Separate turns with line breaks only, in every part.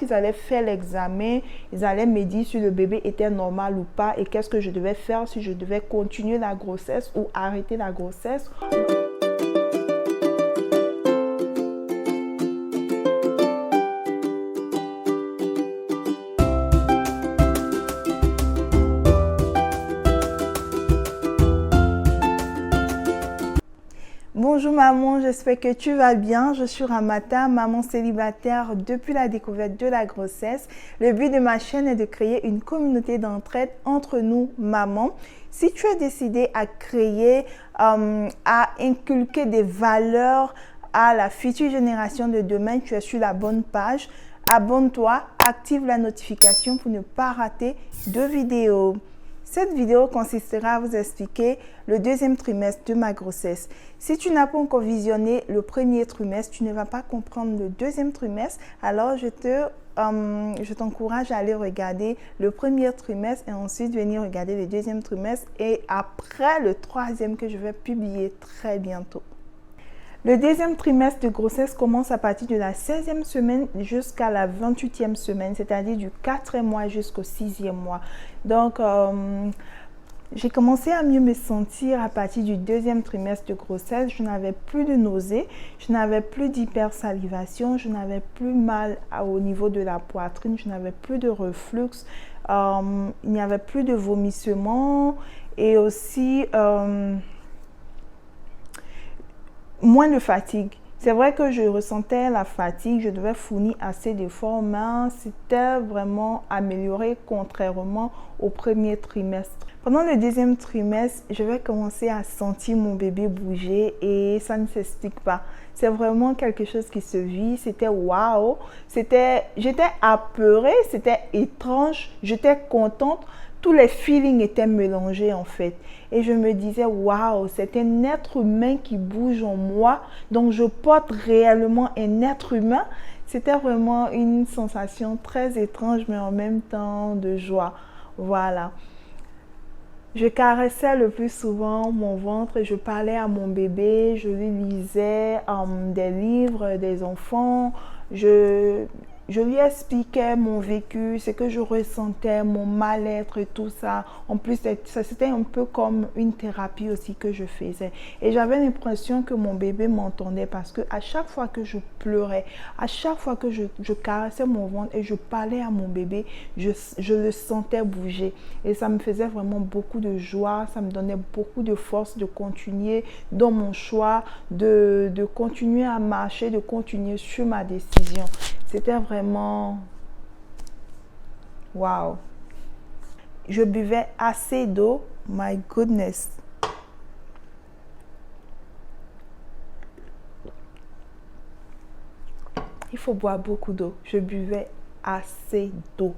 lorsqu'ils allaient faire l'examen, ils allaient me dire si le bébé était normal ou pas et qu'est-ce que je devais faire, si je devais continuer la grossesse ou arrêter la grossesse. Bonjour maman, j'espère que tu vas bien. Je suis Ramata, maman célibataire depuis la découverte de la grossesse. Le but de ma chaîne est de créer une communauté d'entraide entre nous mamans. Si tu as décidé à créer, à inculquer des valeurs à la future génération de demain, tu es sur la bonne page. Abonne-toi, active la notification pour ne pas rater de vidéos. Cette vidéo consistera à vous expliquer le deuxième trimestre de ma grossesse. Si tu n'as pas encore visionné le premier trimestre, tu ne vas pas comprendre le deuxième trimestre. Alors, je t'encourage à aller regarder le premier trimestre et ensuite venir regarder le deuxième trimestre et après le troisième que je vais publier très bientôt. Le deuxième trimestre de grossesse commence à partir de la 16e semaine jusqu'à la 28e semaine, c'est-à-dire du 4e mois jusqu'au 6e mois. Donc, j'ai commencé à mieux me sentir à partir du deuxième trimestre de grossesse. Je n'avais plus de nausées, je n'avais plus d'hypersalivation, je n'avais plus mal au niveau de la poitrine, je n'avais plus de reflux, il n'y avait plus de vomissements et aussi moins de fatigue. C'est vrai que je ressentais la fatigue, je devais fournir assez d'efforts, mais c'était vraiment amélioré contrairement au premier trimestre. Pendant le deuxième trimestre, je vais commencer à sentir mon bébé bouger et ça ne s'explique pas. C'est vraiment quelque chose qui se vit, c'était waouh, j'étais apeurée, c'était étrange, j'étais contente. Tous les feelings étaient mélangés en fait. Et je me disais, waouh, c'est un être humain qui bouge en moi. Donc, je porte réellement un être humain. C'était vraiment une sensation très étrange, mais en même temps de joie. Voilà. Je caressais le plus souvent mon ventre et je parlais à mon bébé. Je lui lisais des livres, des enfants. Je lui expliquais mon vécu, ce que je ressentais, mon mal-être et tout ça. En plus, c'était un peu comme une thérapie aussi que je faisais. Et j'avais l'impression que mon bébé m'entendait parce que à chaque fois que je pleurais, à chaque fois que je caressais mon ventre et je parlais à mon bébé, je le sentais bouger. Et ça me faisait vraiment beaucoup de joie, ça me donnait beaucoup de force de continuer dans mon choix, de continuer à marcher, de continuer sur ma décision. C'était vraiment wow. Je buvais assez d'eau, my goodness. Il faut boire beaucoup d'eau. Je buvais assez d'eau,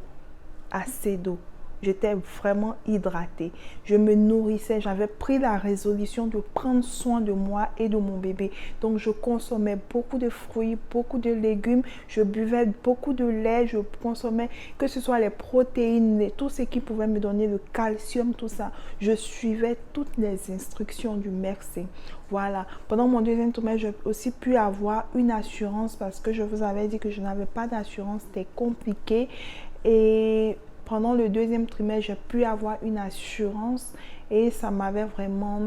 assez d'eau. J'étais vraiment hydratée. Je me nourrissais. J'avais pris la résolution de prendre soin de moi et de mon bébé. Donc, je consommais beaucoup de fruits, beaucoup de légumes. Je buvais beaucoup de lait. Je consommais que ce soit les protéines, tout ce qui pouvait me donner le calcium, tout ça. Je suivais toutes les instructions du médecin. Voilà. Pendant mon deuxième trimestre, j'ai aussi pu avoir une assurance parce que je vous avais dit que je n'avais pas d'assurance. C'était compliqué. Et pendant le deuxième trimestre, j'ai pu avoir une assurance et ça m'avait vraiment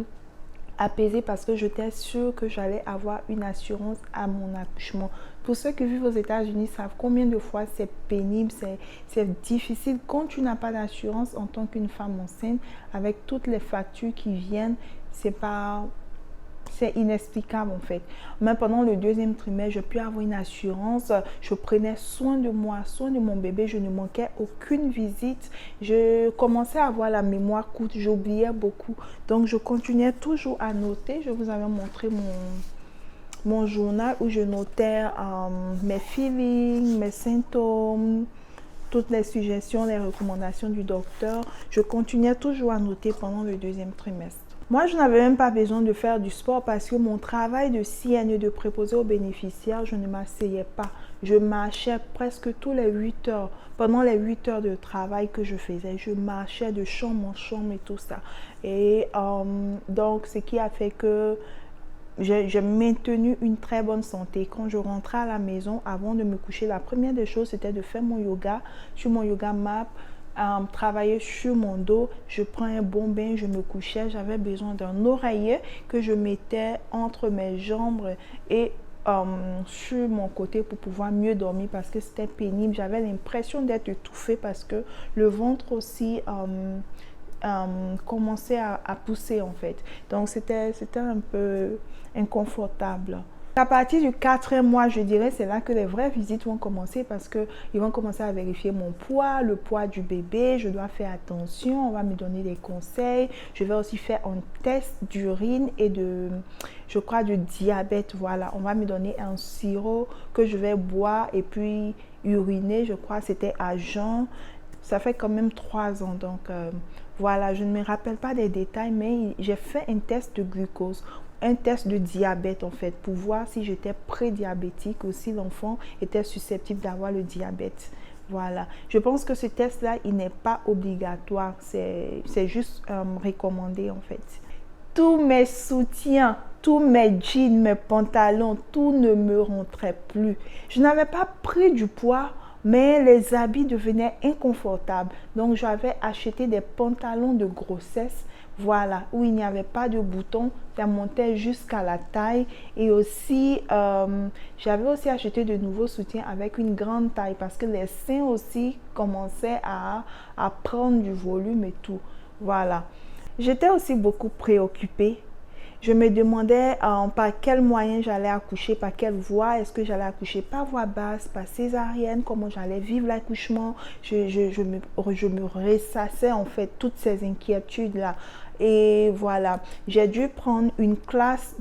apaisée parce que j'étais sûre que j'allais avoir une assurance à mon accouchement. Pour ceux qui vivent aux États-Unis savent combien de fois c'est pénible, c'est difficile quand tu n'as pas d'assurance en tant qu'une femme enceinte avec toutes les factures qui viennent, c'est inexplicable en fait. Mais pendant le deuxième trimestre, j'ai pu avoir une assurance. Je prenais soin de moi, soin de mon bébé. Je ne manquais aucune visite. Je commençais à avoir la mémoire courte. J'oubliais beaucoup. Donc, je continuais toujours à noter. Je vous avais montré mon journal où je notais mes feelings, mes symptômes, toutes les suggestions, les recommandations du docteur. Je continuais toujours à noter pendant le deuxième trimestre. Moi, je n'avais même pas besoin de faire du sport parce que mon travail de CNE, de préposé aux bénéficiaires, je ne m'asseyais pas. Je marchais presque tous les 8 heures. Pendant les 8 heures de travail que je faisais, je marchais de chambre en chambre et tout ça. Et donc, ce qui a fait que j'ai maintenu une très bonne santé. Quand je rentrais à la maison, avant de me coucher, la première des choses, c'était de faire mon yoga sur mon yoga mat, travailler sur mon dos. Je prends un bon bain, je me couchais. J'avais besoin d'un oreiller que je mettais entre mes jambes et sur mon côté pour pouvoir mieux dormir parce que c'était pénible. J'avais l'impression d'être étouffée parce que le ventre aussi commençait à pousser en fait. Donc c'était un peu inconfortable. À partir du 4e mois, je dirais, c'est là que les vraies visites vont commencer parce qu'ils vont commencer à vérifier mon poids, le poids du bébé. Je dois faire attention, on va me donner des conseils. Je vais aussi faire un test d'urine et je crois, de diabète. Voilà, on va me donner un sirop que je vais boire et puis uriner. Je crois, c'était à jeun. Ça fait quand même 3 ans, donc voilà, je ne me rappelle pas des détails, mais j'ai fait un test de glucose, un test de diabète en fait, pour voir si j'étais prédiabétique ou si l'enfant était susceptible d'avoir le diabète. Voilà, je pense que ce test-là, il n'est pas obligatoire, c'est juste recommandé en fait. Tous mes soutiens, tous mes jeans, mes pantalons, tout ne me rentrait plus. Je n'avais pas pris du poids, mais les habits devenaient inconfortables. Donc, j'avais acheté des pantalons de grossesse, voilà, où il n'y avait pas de boutons, ça montait jusqu'à la taille. Et aussi, j'avais aussi acheté de nouveaux soutiens avec une grande taille parce que les seins aussi commençaient à prendre du volume et tout. Voilà. J'étais aussi beaucoup préoccupée. Je me demandais par quel moyen j'allais accoucher, par quelle voie. Est-ce que j'allais accoucher par voie basse, par césarienne, comment j'allais vivre l'accouchement. Je me ressassais en fait toutes ces inquiétudes-là. Et voilà, j'ai dû prendre une classe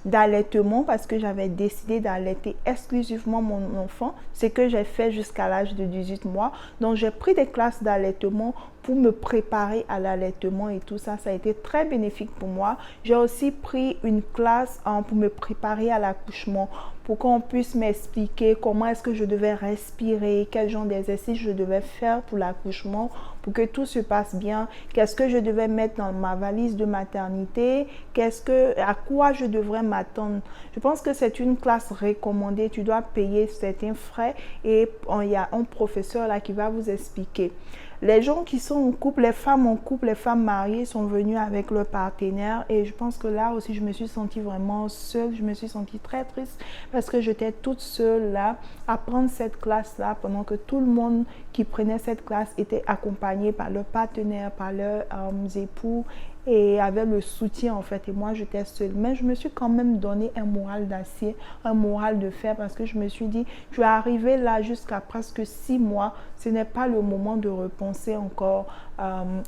d'allaitement parce que j'avais décidé d'allaiter exclusivement mon enfant, ce que j'ai fait jusqu'à l'âge de 18 mois. Donc, j'ai pris des classes d'allaitement pour me préparer à l'allaitement et tout ça. Ça a été très bénéfique pour moi. J'ai aussi pris une classe pour me préparer à l'accouchement, pour qu'on puisse m'expliquer comment est-ce que je devais respirer, quel genre d'exercice je devais faire pour l'accouchement, pour que tout se passe bien, qu'est-ce que je devais mettre dans ma valise de maternité, à quoi je devrais m'attendre. Je pense que c'est une classe recommandée, tu dois payer certains frais et il y a un professeur là qui va vous expliquer. Les gens qui sont en couple, les femmes mariées sont venues avec leur partenaire et je pense que là aussi je me suis sentie vraiment seule, je me suis sentie très triste parce que j'étais toute seule là à prendre cette classe là pendant que tout le monde qui prenait cette classe était accompagné par leur partenaire, par leurs époux et avait le soutien en fait et moi j'étais seule. Mais je me suis quand même donné un moral d'acier, un moral de fer parce que je me suis dit, tu es arrivé là jusqu'à presque 6 mois, ce n'est pas le moment de repenser encore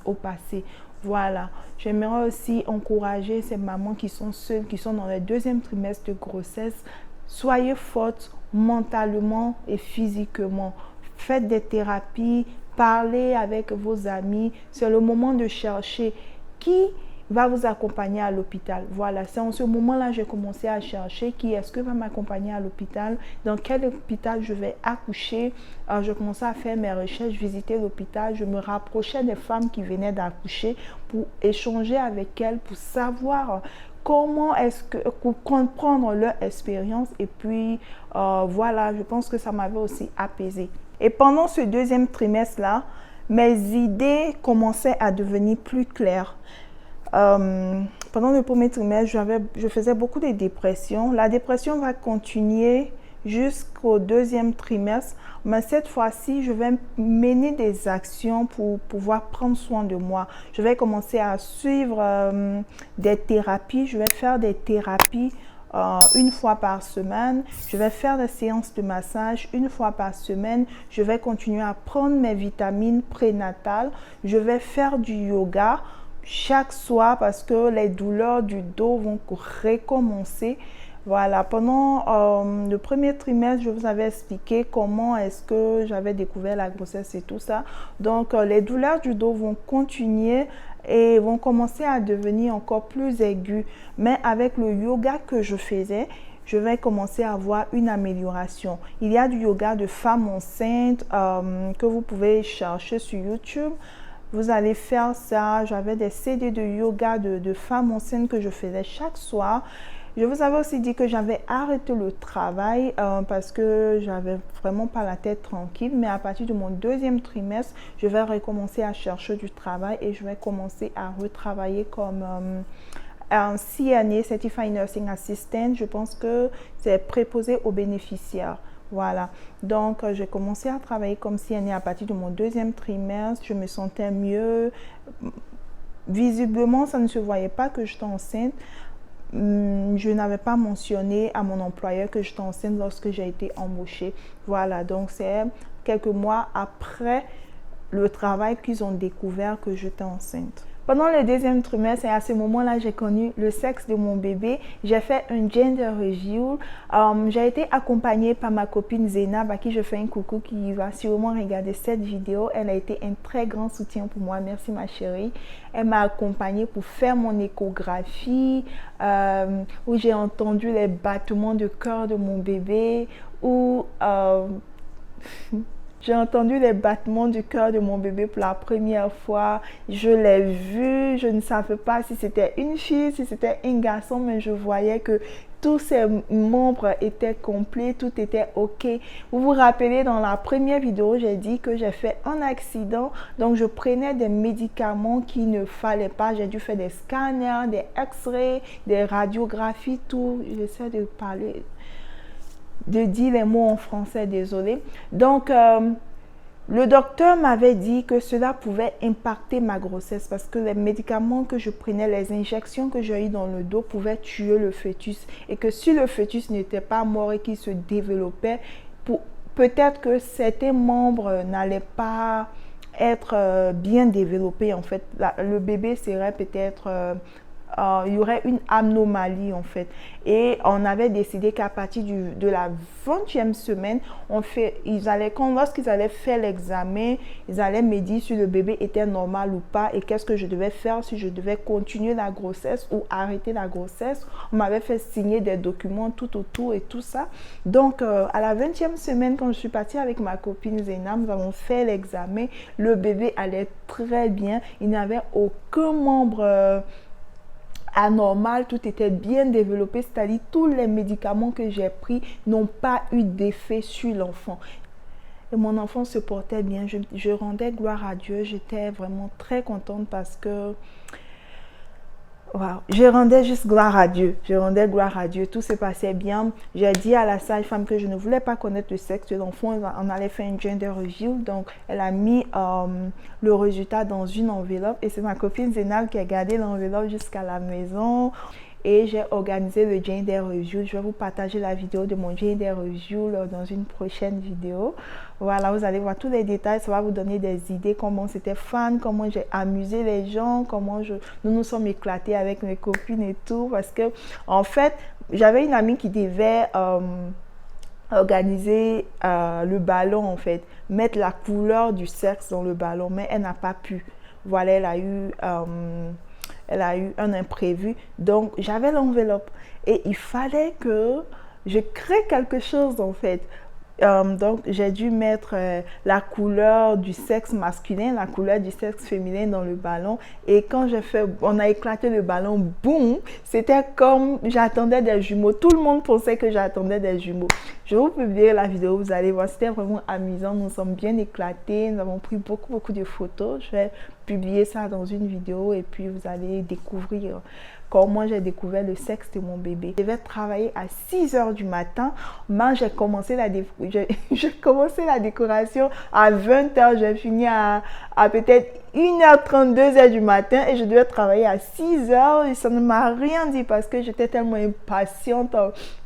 au passé. Voilà, j'aimerais aussi encourager ces mamans qui sont seules, qui sont dans le 2e trimestre de grossesse. Soyez fortes mentalement et physiquement. Faites des thérapies, parlez avec vos amis. C'est le moment de chercher qui va vous accompagner à l'hôpital. Voilà, c'est en ce moment-là j'ai commencé à chercher qui est-ce que va m'accompagner à l'hôpital, dans quel hôpital je vais accoucher. Je commençais à faire mes recherches, visiter l'hôpital, je me rapprochais des femmes qui venaient d'accoucher pour échanger avec elles, pour savoir comment est-ce que, pour comprendre leur expérience et puis voilà, je pense que ça m'avait aussi apaisée. Et pendant ce 2e trimestre-là, mes idées commençaient à devenir plus claires. Pendant le 1er trimestre, je faisais beaucoup de dépression. La dépression va continuer jusqu'au 2e trimestre, mais cette fois-ci, je vais mener des actions pour pouvoir prendre soin de moi. Je vais commencer à suivre des thérapies. Je vais faire des thérapies une fois par semaine. Je vais faire des séances de massage une fois par semaine. Je vais continuer à prendre mes vitamines prénatales. Je vais faire du yoga chaque soir parce que les douleurs du dos vont recommencer. Voilà, pendant le 1er trimestre, je vous avais expliqué comment est-ce que j'avais découvert la grossesse et tout ça. Donc, les douleurs du dos vont continuer et vont commencer à devenir encore plus aiguës. Mais avec le yoga que je faisais, je vais commencer à avoir une amélioration. Il y a du yoga de femmes enceintes que vous pouvez chercher sur YouTube. vous allez faire ça. J'avais des CD de yoga de femmes enceintes que je faisais chaque soir. Je vous avais aussi dit que j'avais arrêté le travail parce que j'avais vraiment pas la tête tranquille. Mais à partir de mon deuxième trimestre, je vais recommencer à chercher du travail et je vais commencer à retravailler comme un CNA, Certified Nursing Assistant. Je pense que c'est préposé aux bénéficiaires. Voilà, donc j'ai commencé à travailler comme CNA à partir de mon deuxième trimestre. Je me sentais mieux. Visiblement, ça ne se voyait pas que j'étais enceinte. Je n'avais pas mentionné à mon employeur que j'étais enceinte lorsque j'ai été embauchée. Voilà, donc c'est quelques mois après le travail qu'ils ont découvert que j'étais enceinte. Pendant le deuxième trimestre, et à ce moment-là, j'ai connu le sexe de mon bébé. J'ai fait un gender review. J'ai été accompagnée par ma copine Zénab, à qui je fais un coucou, qui va sûrement regarder cette vidéo. Elle a été un très grand soutien pour moi. Merci ma chérie. Elle m'a accompagnée pour faire mon échographie, où j'ai entendu les battements de cœur de mon bébé, où... j'ai entendu les battements du cœur de mon bébé pour la première fois. Je l'ai vu. Je ne savais pas si c'était une fille, si c'était un garçon, mais je voyais que tous ses membres étaient complets, tout était OK. Vous vous rappelez, dans la première vidéo, j'ai dit que j'ai fait un accident. Donc, je prenais des médicaments qu'il ne fallait pas. J'ai dû faire des scanners, des X-rays, des radiographies, tout. J'essaie de parler... de dire les mots en français, désolé. Donc, le docteur m'avait dit que cela pouvait impacter ma grossesse parce que les médicaments que je prenais, les injections que j'ai eues dans le dos pouvaient tuer le fœtus. Et que si le fœtus n'était pas mort et qu'il se développait, peut-être que certains membres n'allaient pas être bien développés. En fait, le bébé serait peut-être... il y aurait une anomalie en fait. Et on avait décidé qu'à partir de la 20e semaine, lorsqu'ils allaient faire l'examen, ils allaient me dire si le bébé était normal ou pas et qu'est-ce que je devais faire, si je devais continuer la grossesse ou arrêter la grossesse. On m'avait fait signer des documents tout autour et tout ça. Donc, à la 20e semaine, quand je suis partie avec ma copine Zéna, nous avons fait l'examen. Le bébé allait très bien. Il n'y avait aucun membre... anormal, tout était bien développé, c'est-à-dire tous les médicaments que j'ai pris n'ont pas eu d'effet sur l'enfant. Et mon enfant se portait bien, je rendais gloire à Dieu, j'étais vraiment très contente parce que wow, je rendais juste gloire à Dieu, tout se passait bien. J'ai dit à la sage-femme que je ne voulais pas connaître le sexe de l'enfant, on allait faire une gender review, donc elle a mis le résultat dans une enveloppe et c'est ma copine Zénab qui a gardé l'enveloppe jusqu'à la maison. Et j'ai organisé le gender review. Je vais vous partager la vidéo de mon gender review dans une prochaine vidéo. Voilà, vous allez voir tous les détails. Ça va vous donner des idées, comment c'était fun, comment j'ai amusé les gens, comment nous nous sommes éclatés avec mes copines et tout. Parce que, en fait, j'avais une amie qui devait organiser le ballon, en fait. Mettre la couleur du sexe dans le ballon, mais elle n'a pas pu. Voilà, elle a eu un imprévu. Donc, j'avais l'enveloppe et il fallait que je crée quelque chose en fait. Donc, j'ai dû mettre la couleur du sexe masculin, la couleur du sexe féminin dans le ballon. Et quand on a éclaté le ballon, boum, c'était comme j'attendais des jumeaux. Tout le monde pensait que j'attendais des jumeaux. Je vais vous publier la vidéo, vous allez voir, c'était vraiment amusant. Nous sommes bien éclatés, nous avons pris beaucoup de photos. Je vais publier ça dans une vidéo et puis vous allez découvrir comment j'ai découvert le sexe de mon bébé. Je devais travailler à 6 h du matin. Moi, j'ai commencé la décoration à 20 h. J'ai fini à peut-être 1h30, 2 h du matin et je devais travailler à 6 h. Et ça ne m'a rien dit parce que j'étais tellement impatiente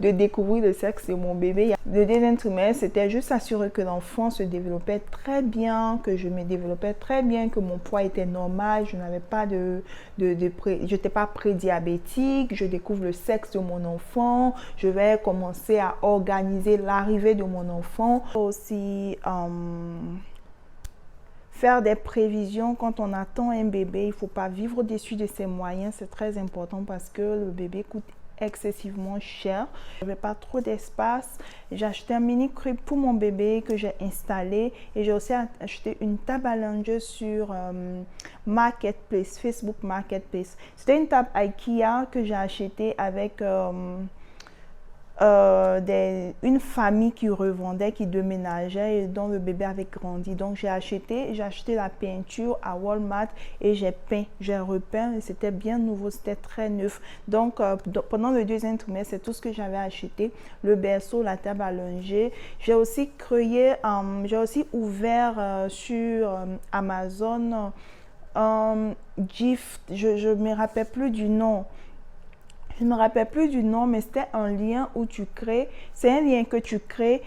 de découvrir le sexe de mon bébé. Le deuxième trimestre, c'était juste s'assurer que l'enfant se développait très bien, que je me développais très bien, que mon poids était normal, je n'avais pas je n'étais pas prédiabétique, je découvre le sexe de mon enfant, je vais commencer à organiser l'arrivée de mon enfant. Aussi, faire des prévisions quand on attend un bébé, il ne faut pas vivre au-dessus de ses moyens, c'est très important parce que le bébé coûte excessivement cher. Je n'avais pas trop d'espace. J'ai acheté un mini crib pour mon bébé que j'ai installé et j'ai aussi acheté une table à langer sur Marketplace, Facebook Marketplace. C'était une table IKEA que j'ai achetée avec une famille qui revendait, qui déménageait et dont le bébé avait grandi. Donc j'ai acheté la peinture à Walmart et j'ai repeint et c'était bien nouveau, c'était très neuf. Donc pendant le deuxième trimestre, c'est tout ce que j'avais acheté, le berceau, la table à langer. J'ai aussi ouvert sur Amazon Gift, je ne me rappelle plus du nom. Je ne me rappelle plus du nom, mais c'était un lien où tu crées. C'est un lien que tu crées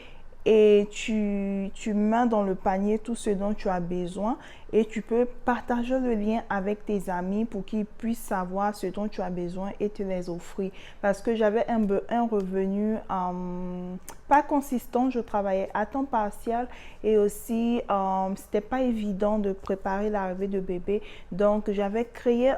et tu mets dans le panier tout ce dont tu as besoin et tu peux partager le lien avec tes amis pour qu'ils puissent savoir ce dont tu as besoin et te les offrir. Parce que j'avais un revenu pas consistant, je travaillais à temps partiel et aussi c'était pas évident de préparer l'arrivée de bébé. Donc j'avais créé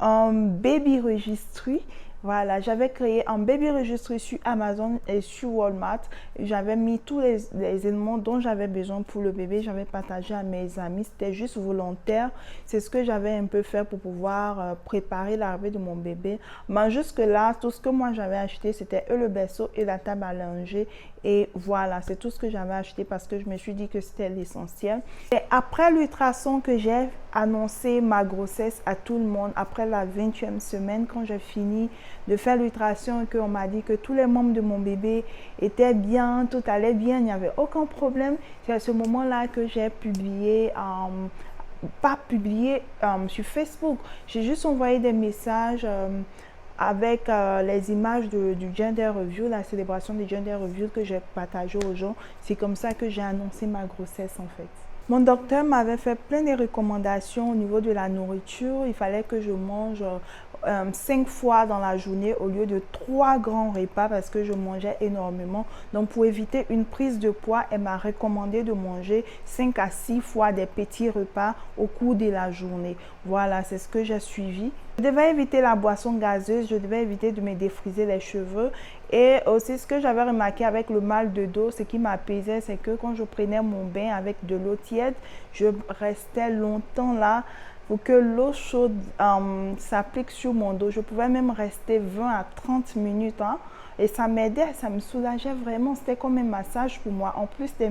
un baby registry. Voilà, j'avais créé un baby registry sur Amazon et sur Walmart. J'avais mis tous les éléments dont j'avais besoin pour le bébé. J'avais partagé à mes amis. C'était juste volontaire. C'est ce que j'avais un peu fait pour pouvoir préparer l'arrivée de mon bébé. Mais jusque-là, tout ce que moi j'avais acheté, c'était le berceau et la table à langer. Et voilà, c'est tout ce que j'avais acheté parce que je me suis dit que c'était l'essentiel. Et après l'ultrason que j'ai annoncé ma grossesse à tout le monde, après la 20e semaine, quand j'ai fini de faire l'ultrason et qu'on m'a dit que tous les membres de mon bébé étaient bien, tout allait bien, il n'y avait aucun problème. C'est à ce moment-là que j'ai publié sur Facebook. J'ai juste envoyé des messages avec les images du Gender Review, la célébration du Gender Review que j'ai partagé aux gens. C'est comme ça que j'ai annoncé ma grossesse en fait. Mon docteur m'avait fait plein de recommandations au niveau de la nourriture. Il fallait que je mange 5 fois dans la journée au lieu de 3 grands repas parce que je mangeais énormément. Donc pour éviter une prise de poids, elle m'a recommandé de manger 5 à 6 fois des petits repas au cours de la journée. Voilà, c'est ce que j'ai suivi. Je devais éviter la boisson gazeuse, je devais éviter de me défriser les cheveux. Et aussi, ce que j'avais remarqué avec le mal de dos, ce qui m'apaisait, c'est que quand je prenais mon bain avec de l'eau tiède, je restais longtemps là pour que l'eau chaude s'applique sur mon dos. Je pouvais même rester 20 à 30 minutes. Et ça m'aidait, ça me soulageait vraiment. C'était comme un massage pour moi, en plus des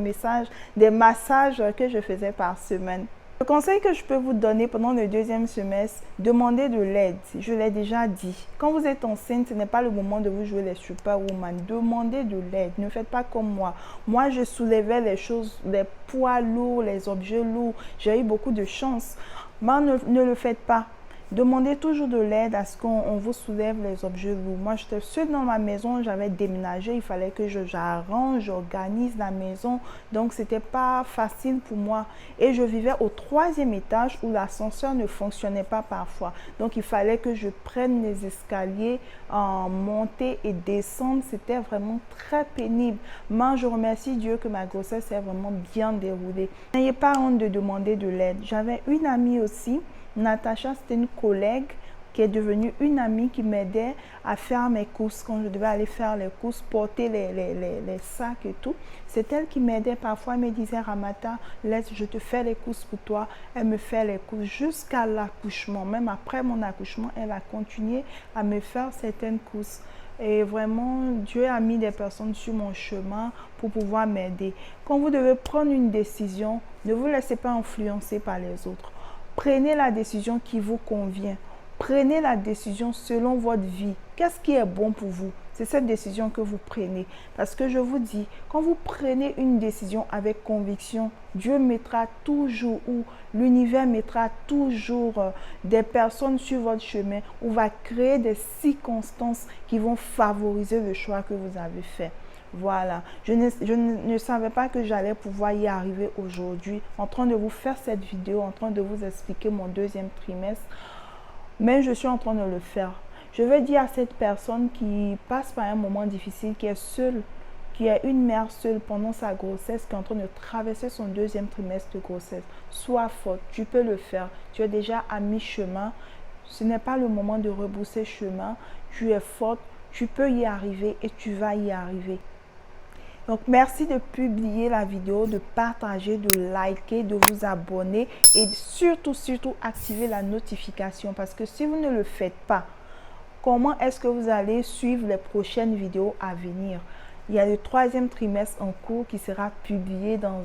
massages que je faisais par semaine. Le conseil que je peux vous donner pendant le deuxième semestre, demandez de l'aide. Je l'ai déjà dit. Quand vous êtes enceinte, ce n'est pas le moment de vous jouer les superwoman. Demandez de l'aide. Ne faites pas comme moi. Moi, je soulevais les choses, les poids lourds, les objets lourds. J'ai eu beaucoup de chance. Mais ne le faites pas. Demandez toujours de l'aide à ce qu'on vous soulève les objets lourds. Moi, j'étais seule dans ma maison, j'avais déménagé, il fallait que j'arrange, j'organise la maison. Donc, ce n'était pas facile pour moi. Et je vivais au 3e étage où l'ascenseur ne fonctionnait pas parfois. Donc, il fallait que je prenne les escaliers, monter et descendre. C'était vraiment très pénible. Mais je remercie Dieu que ma grossesse s'est vraiment bien déroulée. N'ayez pas honte de demander de l'aide. J'avais une amie aussi. Natacha, c'était une collègue qui est devenue une amie qui m'aidait à faire mes courses. Quand je devais aller faire les courses, porter les sacs et tout, c'est elle qui m'aidait. Parfois, elle me disait, Ramata, laisse, je te fais les courses pour toi. Elle me fait les courses jusqu'à l'accouchement. Même après mon accouchement, elle a continué à me faire certaines courses. Et vraiment, Dieu a mis des personnes sur mon chemin pour pouvoir m'aider. Quand vous devez prendre une décision, ne vous laissez pas influencer par les autres. Prenez la décision qui vous convient. Prenez la décision selon votre vie. Qu'est-ce qui est bon pour vous? C'est cette décision que vous prenez. Parce que je vous dis, quand vous prenez une décision avec conviction, Dieu mettra toujours, ou l'univers mettra toujours des personnes sur votre chemin ou va créer des circonstances qui vont favoriser le choix que vous avez fait. Voilà, je ne savais pas que j'allais pouvoir y arriver aujourd'hui en train de vous faire cette vidéo, en train de vous expliquer mon deuxième trimestre, mais je suis en train de le faire. Je veux dire à cette personne qui passe par un moment difficile, qui est seule, qui est une mère seule pendant sa grossesse, qui est en train de traverser son deuxième trimestre de grossesse, sois forte, tu peux le faire, tu es déjà à mi-chemin. ce n'est pas le moment de rebrousser chemin. Tu es forte, tu peux y arriver et tu vas y arriver. Donc, merci de publier la vidéo, de partager, de liker, de vous abonner et surtout, activer la notification parce que si vous ne le faites pas, comment est-ce que vous allez suivre les prochaines vidéos à venir? Il y a le 3e trimestre en cours qui sera publié dans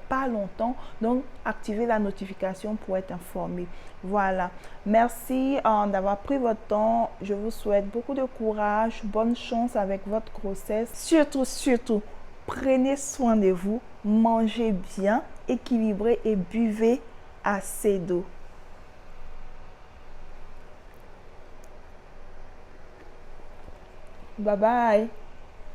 pas longtemps. Donc, activez la notification pour être informé. Voilà. Merci d'avoir pris votre temps. Je vous souhaite beaucoup de courage, bonne chance avec votre grossesse. Surtout, prenez soin de vous, mangez bien, équilibrez et buvez assez d'eau. Bye bye.